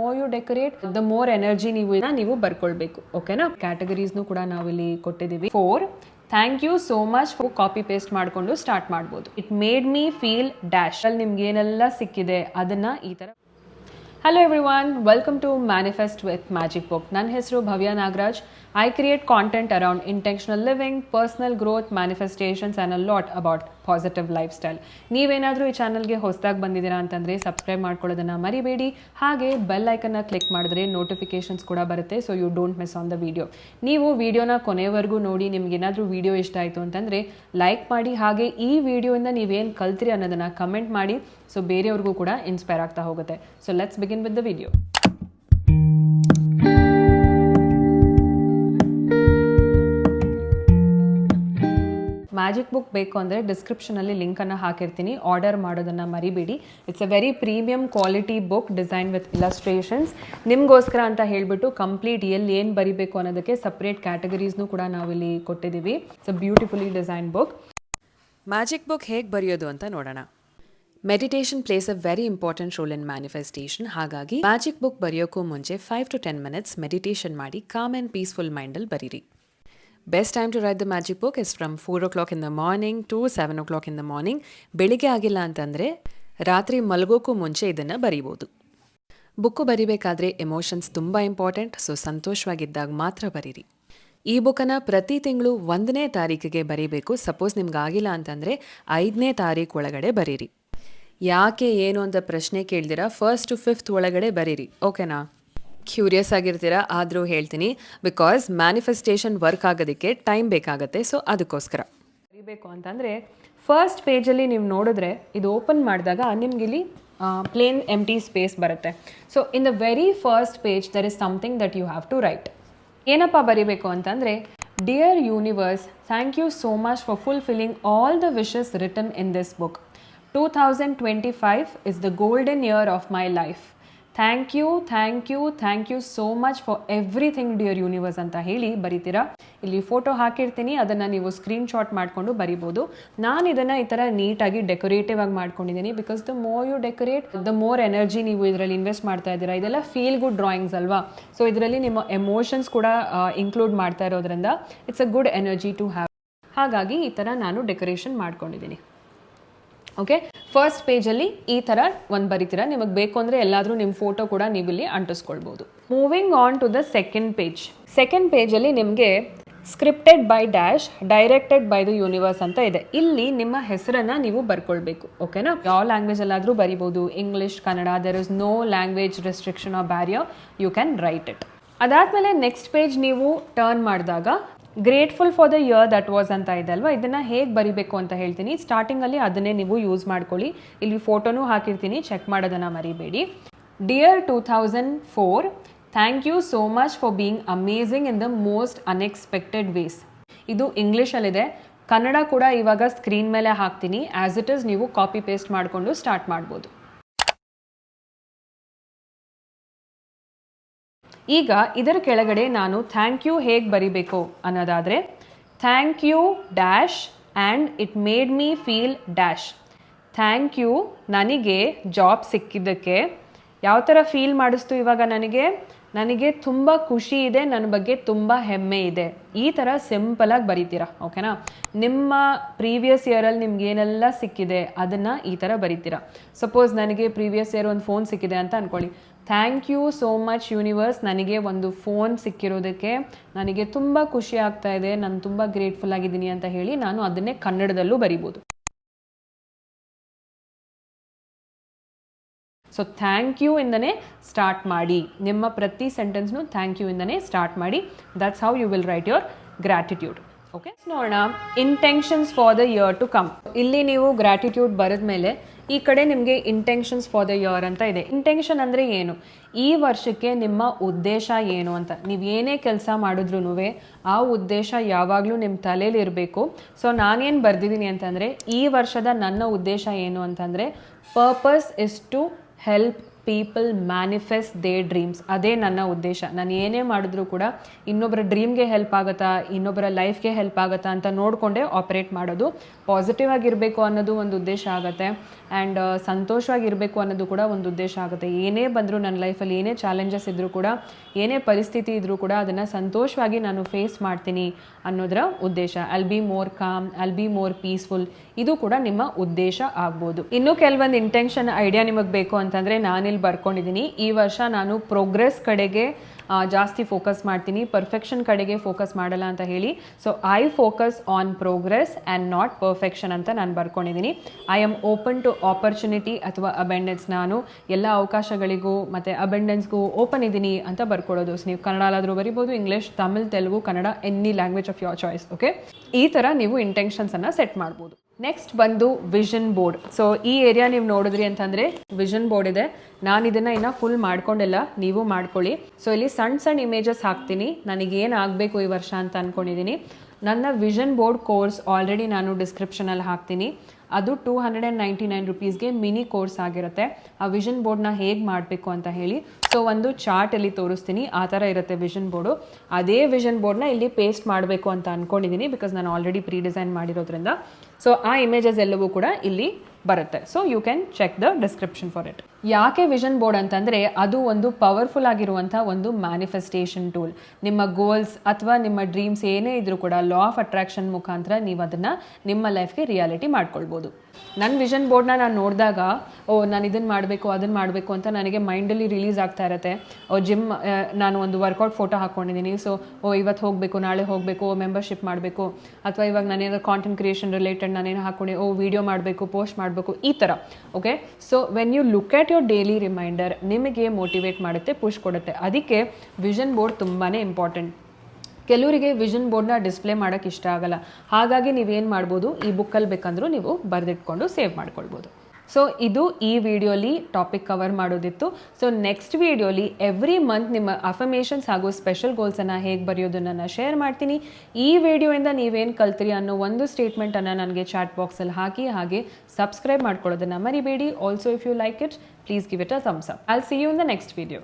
More you decorate the more energy ನೀವು ಬರ್ಕೊಳ್ಬೇಕು. ಓಕೆನಾ? ಕ್ಯಾಟಗರೀಸ್ನು ಕೂಡ ನಾವಿಲ್ಲಿ ಕೊಟ್ಟಿದ್ದೀವಿ. 4 thank you so much for copy paste ಮಾಡಿಕೊಂಡು ಸ್ಟಾರ್ಟ್ ಮಾಡ್ಬೋದು. It made me feel dash ಅಲ್ಲಿ ನಿಮ್ಗೆ ಏನೆಲ್ಲ ಸಿಕ್ಕಿದೆ ಅದನ್ನ ಈ ತರ. Hello everyone, welcome to Manifest with Magic Book. ನನ್ನ ಹೆಸರು Bhavya Nagaraj. I create content around intentional living, personal growth, manifestations and a lot about positive life style. ನೀವೇನಾದರೂ ಈ ಚಾನಲ್ಗೆ ಹೊಸದಾಗಿ ಬಂದಿದ್ದೀರಾ ಅಂತಂದರೆ ಸಬ್ಸ್ಕ್ರೈಬ್ ಮಾಡ್ಕೊಳ್ಳೋದನ್ನು ಮರಿಬೇಡಿ. ಹಾಗೆ ಬೆಲ್ ಐಕನ್ನ ಕ್ಲಿಕ್ ಮಾಡಿದ್ರೆ ನೋಟಿಫಿಕೇಶನ್ಸ್ ಕೂಡ ಬರುತ್ತೆ, so you don't miss on the video. ನೀವು ವಿಡಿಯೋನ ಕೊನೆವರೆಗೂ ನೋಡಿ ನಿಮ್ಗೆ ಏನಾದರೂ ವಿಡಿಯೋ ಇಷ್ಟ ಆಯಿತು ಅಂತಂದರೆ ಲೈಕ್ ಮಾಡಿ. ಹಾಗೆ ಈ ವಿಡಿಯೋಯಿಂದ ನೀವೇನು ಕಲ್ತ್ರಿ ಅನ್ನೋದನ್ನು ಕಮೆಂಟ್ ಮಾಡಿ, ಸೊ ಬೇರೆಯವ್ರಿಗೂ ಕೂಡ ಇನ್ಸ್ಪೈರ್ ಆಗ್ತಾ ಹೋಗುತ್ತೆ. So let's begin with the video. Magic book ಬೇಕು ಅಂದರೆ ಡಿಸ್ಕ್ರಿಪ್ಷನಲ್ಲಿ ಲಿಂಕನ್ನು ಹಾಕಿರ್ತೀನಿ, ಆರ್ಡರ್ ಮಾಡೋದನ್ನು ಮರಿಬೇಡಿ. It's a very premium quality book design with illustrations. ನಿಮಗೋಸ್ಕರ ಅಂತ ಹೇಳಿಬಿಟ್ಟು ಕಂಪ್ಲೀಟ್ ಎಲ್ಲಿ ಏನು ಬರಿಬೇಕು ಅನ್ನೋದಕ್ಕೆ ಸಪ್ರೇಟ್ ಕ್ಯಾಟಗರೀಸ್ನೂ ಕೂಡ ನಾವಿಲ್ಲಿ ಕೊಟ್ಟಿದ್ದೀವಿ. It's a beautifully design book. Magic book ಹೇಗೆ ಬರೆಯೋದು ಅಂತ ನೋಡೋಣ. Meditation place a very important role in manifestation. ಹಾಗಾಗಿ ಮ್ಯಾಜಿಕ್ ಬುಕ್ ಬರೆಯೋಕ್ಕೂ ಮುಂಚೆ 5 to 10 minutes ಮೆಡಿಟೇಷನ್ ಮಾಡಿ ಕಾಮ್ ಆ್ಯಂಡ್ ಪೀಸ್ಫುಲ್ ಮೈಂಡಲ್ಲಿ ಬರೀರಿ. Best time to write the magic book is from 4 o'clock in the morning to 7 o'clock in the morning. ಬೆಳಿಗ್ಗೆ ಆಗಿಲ್ಲ ಅಂತಂದರೆ ರಾತ್ರಿ ಮಲಗೋಕ್ಕೂ ಮುಂಚೆ ಇದನ್ನು ಬರೀಬೋದು. ಬುಕ್ಕು ಬರಿಬೇಕಾದ್ರೆ ಎಮೋಷನ್ಸ್ ತುಂಬ ಇಂಪಾರ್ಟೆಂಟ್, ಸೊ ಸಂತೋಷವಾಗಿದ್ದಾಗ ಮಾತ್ರ ಬರೀರಿ. ಈ ಬುಕ್ಕನ್ನು ಪ್ರತಿ ತಿಂಗಳು 1ನೇ ತಾರೀಕಿಗೆ ಬರೀಬೇಕು. ಸಪೋಸ್ ನಿಮ್ಗೆ ಆಗಿಲ್ಲ ಅಂತಂದರೆ 5ನೇ ತಾರೀಕು ಒಳಗಡೆ ಬರೀರಿ. ಯಾಕೆ ಏನು ಅಂತ ಪ್ರಶ್ನೆ ಕೇಳ್ದಿರಾ 1st to 5th ಒಳಗಡೆ ಬರೀರಿ. ಓಕೆನಾ? ಕ್ಯೂರಿಯಸ್ ಆಗಿರ್ತೀರಾ, ಆದರೂ ಹೇಳ್ತೀನಿ. ಬಿಕಾಸ್ ಮ್ಯಾನಿಫೆಸ್ಟೇಷನ್ ವರ್ಕ್ ಆಗೋದಕ್ಕೆ ಟೈಮ್ ಬೇಕಾಗತ್ತೆ, ಸೊ ಅದಕ್ಕೋಸ್ಕರ ಬರೀಬೇಕು ಅಂತಂದರೆ ಫಸ್ಟ್ ಪೇಜಲ್ಲಿ ನೀವು ನೋಡಿದ್ರೆ ಇದು ಓಪನ್ ಮಾಡಿದಾಗ ನಿಮ್ಗೆ ಇಲ್ಲಿ ಪ್ಲೇನ್ ಎಂಟಿ ಸ್ಪೇಸ್ ಬರುತ್ತೆ. So in the very first page there is something that you have to write. ಏನಪ್ಪ ಬರೀಬೇಕು ಅಂತಂದರೆ, dear universe, thank you so much for fulfilling all the wishes written in this book. 2025 is the golden year of my life. Thank you so much for everything dear universe ಅಂತ ಹೇಳಿ ಬರೀತೀರಾ. ಇಲ್ಲಿ photo ಹಾಕಿರ್ತೀನಿ, ಅದನ್ನು ನೀವು screenshot ಮಾಡಿಕೊಂಡು ಬರಿಬೋದು. ನಾನು ಇದನ್ನು ಈ ಥರ ನೀಟಾಗಿ ಡೆಕೋರೇಟಿವ್ ಆಗಿ ಮಾಡ್ಕೊಂಡಿದ್ದೀನಿ. Because the more you decorate the more energy ನೀವು ಇದರಲ್ಲಿ ಇನ್ವೆಸ್ಟ್ ಮಾಡ್ತಾ ಇದ್ದೀರಾ. ಇದೆಲ್ಲ ಫೀಲ್ ಗುಡ್ ಡ್ರಾಯಿಂಗ್ಸ್ ಅಲ್ವಾ? ಸೊ ಇದರಲ್ಲಿ ನಿಮ್ಮ ಎಮೋಷನ್ಸ್ ಕೂಡ ಇನ್ಕ್ಲೂಡ್ ಮಾಡ್ತಾ ಇರೋದ್ರಿಂದ it's a good energy to have. ಹಾಗಾಗಿ ಈ ಥರ ನಾನು ಡೆಕೋರೇಷನ್ ಮಾಡ್ಕೊಂಡಿದ್ದೀನಿ. ಓಕೆ, ಫಸ್ಟ್ ಪೇಜಲ್ಲಿ ಈ ಥರ ಒಂದು ಬರೀತೀರಾ. ನಿಮಗೆ ಬೇಕು ಅಂದರೆ ಎಲ್ಲಾದರೂ ನಿಮ್ಮ ಫೋಟೋ ಕೂಡ ನೀವಿಲ್ಲಿ ಅಂಟಿಸ್ಕೊಳ್ಬೋದು. Moving on to the second page. Second ಪೇಜಲ್ಲಿ ನಿಮಗೆ scripted by dash directed by the universe ಅಂತ ಇದೆ. ಇಲ್ಲಿ ನಿಮ್ಮ ಹೆಸರನ್ನು ನೀವು ಬರ್ಕೊಳ್ಬೇಕು. ಓಕೆನಾ? ಯಾವ ಲ್ಯಾಂಗ್ವೇಜಲ್ಲಾದರೂ ಬರಿಬೋದು, English, Kannada. There is no language restriction or barrier, you can write it. ಅದಾದಮೇಲೆ ನೆಕ್ಸ್ಟ್ ಪೇಜ್ ನೀವು ಟರ್ನ್ ಮಾಡಿದಾಗ grateful for the year that was ಅಂತ ಇದೆ ಅಲ್ವಾ? ಇದನ್ನು ಹೇಗೆ ಬರಿಬೇಕು ಅಂತ ಹೇಳ್ತೀನಿ. ಸ್ಟಾರ್ಟಿಂಗಲ್ಲಿ ಅದನ್ನೇ ನೀವು ಯೂಸ್ ಮಾಡ್ಕೊಳ್ಳಿ. ಇಲ್ಲಿ ಫೋಟೋನೂ ಹಾಕಿರ್ತೀನಿ, ಚೆಕ್ ಮಾಡೋದನ್ನು ಮರಿಬೇಡಿ. Dear 2004, thank you so much for being amazing in the most unexpected ways. ಇದು ಇಂಗ್ಲೀಷಲ್ಲಿದೆ. ಕನ್ನಡ ಕೂಡ ಇವಾಗ ಸ್ಕ್ರೀನ್ ಮೇಲೆ ಹಾಕ್ತೀನಿ. ಆ್ಯಸ್ ಇಟ್ ಈಸ್ ನೀವು ಕಾಪಿ ಪೇಸ್ಟ್ ಮಾಡಿಕೊಂಡು ಸ್ಟಾರ್ಟ್ ಮಾಡ್ಬೋದು. ಈಗ ಇದರ ಕೆಳಗಡೆ ನಾನು ಥ್ಯಾಂಕ್ ಯು ಹೇಗೆ ಬರಿಬೇಕು ಅನ್ನೋದಾದರೆ, thank you dash and it made me feel dash. Thank you, ನನಗೆ ಜಾಬ್ ಸಿಕ್ಕಿದ್ದಕ್ಕೆ ಯಾವ ಥರ ಫೀಲ್ ಮಾಡಿಸ್ತು ಇವಾಗ ನನಗೆ ತುಂಬ ಖುಷಿ ಇದೆ, ನನ್ನ ಬಗ್ಗೆ ತುಂಬ ಹೆಮ್ಮೆ ಇದೆ. ಈ ಥರ ಸಿಂಪಲಾಗಿ ಬರೀತೀರಾ. ಓಕೆನಾ? ನಿಮ್ಮ ಪ್ರೀವಿಯಸ್ ಇಯರಲ್ಲಿ ನಿಮ್ಗೆ ಏನೆಲ್ಲ ಸಿಕ್ಕಿದೆ ಅದನ್ನು ಈ ಥರ ಬರೀತೀರಾ. ಸಪೋಸ್ ನನಗೆ ಪ್ರೀವಿಯಸ್ ಇಯರ್ ಒಂದು ಫೋನ್ ಸಿಕ್ಕಿದೆ ಅಂತ ಅಂದ್ಕೊಳ್ಳಿ. Thank you so much universe, ನನಗೆ ಒಂದು ಫೋನ್ ಸಿಕ್ಕಿರೋದಕ್ಕೆ ನನಗೆ ತುಂಬ ಖುಷಿ ಆಗ್ತಾ ಇದೆ, ನಾನು ತುಂಬ ಗ್ರೇಟ್ಫುಲ್ ಆಗಿದ್ದೀನಿ ಅಂತ ಹೇಳಿ ನಾನು ಅದನ್ನೇ ಕನ್ನಡದಲ್ಲೂ ಬರಿಬೋದು. ಸೊ ಥ್ಯಾಂಕ್ ಯು ಇಂದನೇ ಸ್ಟಾರ್ಟ್ ಮಾಡಿ. ನಿಮ್ಮ ಪ್ರತಿ ಸೆಂಟೆನ್ಸ್ನು ಥ್ಯಾಂಕ್ ಯು ಇಂದನೇ ಸ್ಟಾರ್ಟ್ ಮಾಡಿ. That's how you will write your gratitude. Okay, ನೋಡೋಣ intentions for the year to come. ಇಲ್ಲಿ ನೀವು ಗ್ರ್ಯಾಟಿಟ್ಯೂಡ್ ಬರೆದ ಮೇಲೆ ಈ ಕಡೆ ನಿಮಗೆ ಇಂಟೆನ್ಷನ್ಸ್ ಫಾರ್ ದ ಇಯರ್ ಅಂತ ಇದೆ. ಇಂಟೆನ್ಷನ್ ಅಂದರೆ ಏನು? ಈ ವರ್ಷಕ್ಕೆ ನಿಮ್ಮ ಉದ್ದೇಶ ಏನು ಅಂತ. ನೀವು ಏನೇ ಕೆಲಸ ಮಾಡಿದ್ರೂ ಆ ಉದ್ದೇಶ ಯಾವಾಗಲೂ ನಿಮ್ಮ ತಲೆಯಲ್ಲಿ ಇರಬೇಕು. ಸೊ ನಾನೇನು ಬರೆದಿದ್ದೀನಿ ಅಂತಂದರೆ, ಈ ವರ್ಷದ ನನ್ನ ಉದ್ದೇಶ ಏನು ಅಂತಂದರೆ, purpose is to help people manifest their dreams. ಅದೇ ನನ್ನ ಉದ್ದೇಶ. ನಾನು ಏನೇ ಮಾಡಿದ್ರೂ ಕೂಡ ಇನ್ನೊಬ್ಬರ ಡ್ರೀಮ್ಗೆ ಹೆಲ್ಪ್ ಆಗುತ್ತಾ, ಇನ್ನೊಬ್ಬರ ಲೈಫ್ಗೆ ಹೆಲ್ಪ್ ಆಗುತ್ತಾ ಅಂತ ನೋಡಿಕೊಂಡೇ ಆಪ್ರೇಟ್ ಮಾಡೋದು. ಪಾಸಿಟಿವ್ ಆಗಿರಬೇಕು ಅನ್ನೋದು ಒಂದು ಉದ್ದೇಶ ಆಗುತ್ತೆ. ಆ್ಯಂಡ್ ಸಂತೋಷವಾಗಿರಬೇಕು ಅನ್ನೋದು ಕೂಡ ಒಂದು ಉದ್ದೇಶ ಆಗುತ್ತೆ. ಏನೇ ಬಂದರೂ ನನ್ನ ಲೈಫಲ್ಲಿ ಏನೇ ಚಾಲೆಂಜಸ್ ಇದ್ದರೂ ಕೂಡ, ಏನೇ ಪರಿಸ್ಥಿತಿ ಇದ್ದರೂ ಕೂಡ ಅದನ್ನು ಸಂತೋಷವಾಗಿ ನಾನು ಫೇಸ್ ಮಾಡ್ತೀನಿ ಅನ್ನೋದರ ಉದ್ದೇಶ. I'll be more com, I'll be more peaceful, ಇದು ಕೂಡ ನಿಮ್ಮ ಉದ್ದೇಶ ಆಗ್ಬೋದು. ಇನ್ನೂ ಕೆಲವೊಂದು ಇಂಟೆನ್ಷನ್ ಐಡಿಯಾ ನಿಮಗೆ ಬೇಕು ಅಂತಂದರೆ ನಾನಿಲ್ಲಿ ಬರ್ಕೊಂಡಿದ್ದೀನಿ. ಈ ವರ್ಷ ನಾನು ಪ್ರೋಗ್ರೆಸ್ ಕಡೆಗೆ ಜಾಸ್ತಿ ಫೋಕಸ್ ಮಾಡ್ತೀನಿ, ಪರ್ಫೆಕ್ಷನ್ ಕಡೆಗೆ ಫೋಕಸ್ ಮಾಡಲ್ಲ ಅಂತ ಹೇಳಿ. So I focus on progress and not perfection ಅಂತ ನಾನು ಬರ್ಕೊಂಡಿದ್ದೀನಿ. I am open to opportunity ಅಥವಾ ಅಬೆಂಡೆನ್ಸ್. ನಾನು ಎಲ್ಲ ಅವಕಾಶಗಳಿಗೂ ಮತ್ತು ಅಬೆಂಡೆನ್ಸ್ಗೂ ಓಪನ್ ಇದ್ದೀನಿ ಅಂತ ಬರ್ಕೊಳ್ಳೋದು. ಸೊ ನೀವು ಕನ್ನಡಲಾದರೂ ಬರಿಬೋದು, English, Tamil, Telugu, Kannada, any language of your choice. Okay, ಈ ಥರ ನೀವು ಇಂಟೆನ್ಷನ್ಸನ್ನು ಸೆಟ್ ಮಾಡ್ಬೋದು. ನೆಕ್ಸ್ಟ್ ಬಂದು ವಿಷನ್ ಬೋರ್ಡ್. ಸೊ ಈ ಏರಿಯಾ ನೀವು ನೋಡಿದ್ರಿ ಅಂತಂದರೆ ವಿಷನ್ ಬೋರ್ಡ್ ಇದೆ. ನಾನು ಇದನ್ನು ಇನ್ನೂ ಫುಲ್ ಮಾಡ್ಕೊಂಡಿಲ್ಲ, ನೀವು ಮಾಡ್ಕೊಳ್ಳಿ. ಸೊ ಇಲ್ಲಿ ಸಣ್ಣ ಸಣ್ಣ ಇಮೇಜಸ್ ಹಾಕ್ತೀನಿ, ನನಗೇನು ಆಗಬೇಕು ಈ ವರ್ಷ ಅಂತ ಅಂದ್ಕೊಂಡಿದ್ದೀನಿ. ನನ್ನ ವಿಷನ್ ಬೋರ್ಡ್ ಕೋರ್ಸ್ ಆಲ್ರೆಡಿ ನಾನು ಡಿಸ್ಕ್ರಿಪ್ಷನಲ್ಲಿ ಹಾಕ್ತೀನಿ. ಅದು 299 ರುಪೀಸ್ಗೆ ಮಿನಿ ಕೋರ್ಸ್ ಆಗಿರುತ್ತೆ. ಆ ವಿಷನ್ ಬೋರ್ಡ್ನ ಹೇಗೆ ಮಾಡಬೇಕು ಅಂತ ಹೇಳಿ ಸೊ ಒಂದು ಚಾರ್ಟಲ್ಲಿ ತೋರಿಸ್ತೀನಿ. ಆ ಥರ ಇರುತ್ತೆ ವಿಷನ್ ಬೋರ್ಡು. ಅದೇ ವಿಷನ್ ಬೋರ್ಡ್ನ ಇಲ್ಲಿ ಪೇಸ್ಟ್ ಮಾಡಬೇಕು ಅಂತ ಅಂದ್ಕೊಂಡಿದ್ದೀನಿ, ಬಿಕಾಸ್ ನಾನು ಆಲ್ರೆಡಿ ಪ್ರೀ ಡಿಸೈನ್ ಮಾಡಿರೋದ್ರಿಂದ. ಸೊ ಆ ಇಮೇಜಸ್ ಎಲ್ಲವೂ ಕೂಡ ಇಲ್ಲಿ ಬರುತ್ತೆ. So you can check the description for it. ಯಾಕೆ ವಿಷನ್ ಬೋರ್ಡ್ ಅಂತಂದರೆ ಅದು ಒಂದು ಪವರ್ಫುಲ್ ಆಗಿರುವಂಥ ಒಂದು ಮ್ಯಾನಿಫೆಸ್ಟೇಷನ್ ಟೂಲ್. ನಿಮ್ಮ ಗೋಲ್ಸ್ ಅಥವಾ ನಿಮ್ಮ ಡ್ರೀಮ್ಸ್ ಏನೇ ಇದ್ರೂ ಕೂಡ ಲಾ ಆಫ್ ಅಟ್ರಾಕ್ಷನ್ ಮುಖಾಂತರ ನೀವು ಅದನ್ನು ನಿಮ್ಮ ಲೈಫ್ಗೆ ರಿಯಾಲಿಟಿ ಮಾಡ್ಕೊಳ್ಬೋದು. ನನ್ನ ವಿಷನ್ ಬೋರ್ಡ್ನ ನಾನು ನೋಡಿದಾಗ ನಾನು ಇದನ್ನು ಮಾಡಬೇಕು ಅದನ್ನು ಮಾಡಬೇಕು ಅಂತ ನನಗೆ ಮೈಂಡಲ್ಲಿ ರಿಲೀಸ್ ಆಗ್ತಾ ಇರುತ್ತೆ. ಜಿಮ್ ನಾನು ಒಂದು ವರ್ಕೌಟ್ ಫೋಟೋ ಹಾಕ್ಕೊಂಡಿದ್ದೀನಿ. ಸೊ ಇವತ್ತು ಹೋಗಬೇಕು, ನಾಳೆ ಹೋಗಬೇಕು, ಮೆಂಬರ್ಶಿಪ್ ಮಾಡಬೇಕು, ಅಥವಾ ಇವಾಗ ನಾನೇನಾದ್ರು ಕಾಂಟೆಂಟ್ ಕ್ರಿಯೇಷನ್ ರಿಲೇಟೆಡ್ ನಾನೇನು ಹಾಕ್ಕೊಂಡು ವಿಡಿಯೋ ಮಾಡಬೇಕು, ಪೋಸ್ಟ್ ಮಾಡಬೇಕು, ಈ ಥರ. Okay, so when you look at your daily reminder ನಿಮಗೆ ಮೋಟಿವೇಟ್ ಮಾಡುತ್ತೆ, ಪುಷ್ ಕೊಡುತ್ತೆ. ಅದಕ್ಕೆ ವಿಷನ್ ಬೋರ್ಡ್ ತುಂಬಾ ಇಂಪಾರ್ಟೆಂಟ್. ಕೆಲವರಿಗೆ ವಿಷನ್ ಬೋರ್ಡ್ನ ಡಿಸ್ಪ್ಲೇ ಮಾಡೋಕ್ಕೆ ಇಷ್ಟ ಆಗಲ್ಲ. ಹಾಗಾಗಿ ನೀವೇನು ಮಾಡ್ಬೋದು, ಈ ಬುಕ್ಕಲ್ಲಿ ಬೇಕಂದ್ರೂ ನೀವು ಬರೆದಿಟ್ಕೊಂಡು ಸೇವ್ ಮಾಡ್ಕೊಳ್ಬೋದು. ಸೊ ಇದು ಈ ವಿಡಿಯೋಲಿ ಟಾಪಿಕ್ ಕವರ್ ಮಾಡೋದಿತ್ತು. ಸೊ ನೆಕ್ಸ್ಟ್ ವಿಡಿಯೋಲಿ ಎವ್ರಿ ಮಂತ್ ನಿಮ್ಮ ಅಫರ್ಮೇಷನ್ಸ್ ಹಾಗೂ ಸ್ಪೆಷಲ್ ಗೋಲ್ಸನ್ನು ಹೇಗೆ ಬರೆಯೋದನ್ನು ನಾನು ಶೇರ್ ಮಾಡ್ತೀನಿ. ಈ ವಿಡಿಯೋಯಿಂದ ನೀವೇನು ಕಲ್ತ್ರಿ ಅನ್ನೋ ಒಂದು ಸ್ಟೇಟ್ಮೆಂಟನ್ನು ನನಗೆ ಚಾಟ್ ಬಾಕ್ಸಲ್ಲಿ ಹಾಕಿ, ಹಾಗೆ ಸಬ್ಸ್ಕ್ರೈಬ್ ಮಾಡ್ಕೊಳ್ಳೋದನ್ನು ಮರಿಬೇಡಿ. Also if you like it, please give it a thumbs up. I'll see you in the next video.